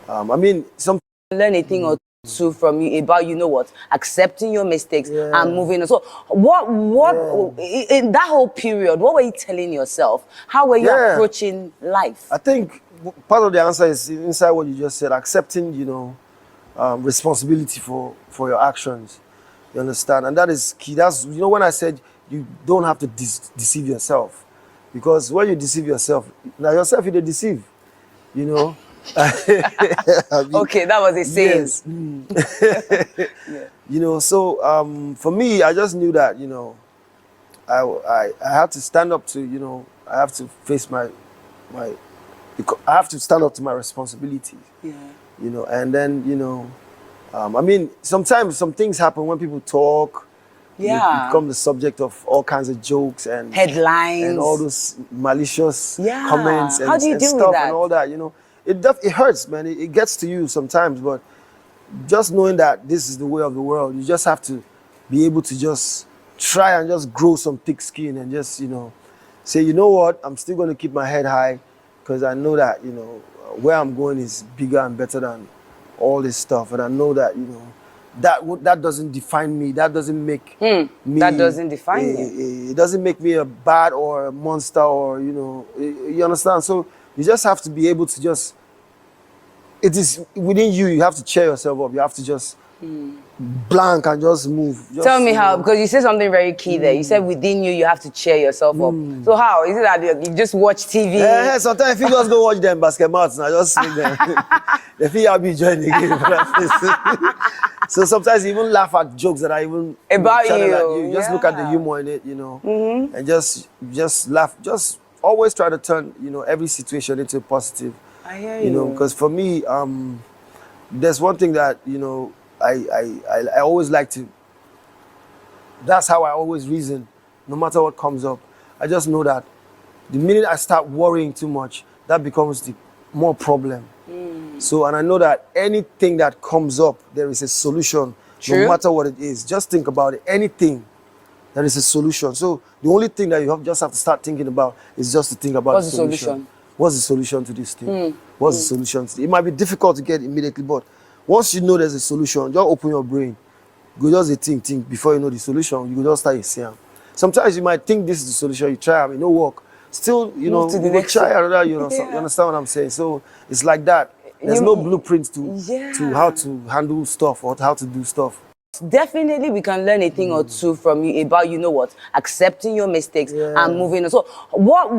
I mean, some learn a thing or two from you about, you know what, accepting your mistakes and moving on. So what in that whole period, what were you telling yourself? How were you approaching life? I think part of the answer is inside what you just said, accepting, responsibility for your actions. You understand? And that is key. That's, when I said you don't have to deceive yourself. Because when you deceive yourself, now yourself you deceive, I mean, okay, that was a saying. Yes. So for me, I just knew that, I had to stand up to, I have to face I have to stand up to my responsibilities. Yeah. And then, I mean, sometimes some things happen when people talk. Yeah. It becomes the subject of all kinds of jokes and headlines and all those malicious comments and, How do you deal stuff with that? and all that. It hurts, man. It gets to you sometimes, but just knowing that this is the way of the world, you just have to be able to just try and just grow some thick skin and just say, you know what, I'm still going to keep my head high because I know that where I'm going is bigger and better than all this stuff, and I know that that doesn't define me. That doesn't make me. That doesn't define you. It doesn't make me a bad or a monster or you understand. So you just have to be able to just. It is within you. You have to cheer yourself up. You have to just blank and just move. Tell me how, because you said something very key there. You said within you have to cheer yourself up. So how is it that you just watch TV? Yeah, sometimes if you just go watch them basketball, I just see them. They feel I'll be enjoying the game. So sometimes you even laugh at jokes that are even about you. You just look at the humor in it, and just laugh. Just always try to turn every situation into a positive. I hear you. Because for me, there's one thing that I always like to. That's how I always reason, no matter what comes up. I just know that the minute I start worrying too much, that becomes the more problem. So, and I know that anything that comes up, there is a solution. True. No matter what it is. Just think about it. Anything, there is a solution. So the only thing that you just have to start thinking about is just to think about what's the solution. What's the solution to this thing? What's the solution to it? It might be difficult to get immediately, but once you know there's a solution, just open your brain. Go just think before you know the solution. You go just start saying. Sometimes you might think this is the solution, you try, it no work. Still, you will try another, you understand what I'm saying? So it's like that. There's no blueprint to how to handle stuff or how to do stuff. Definitely we can learn a thing or two from you about, accepting your mistakes and moving on. So what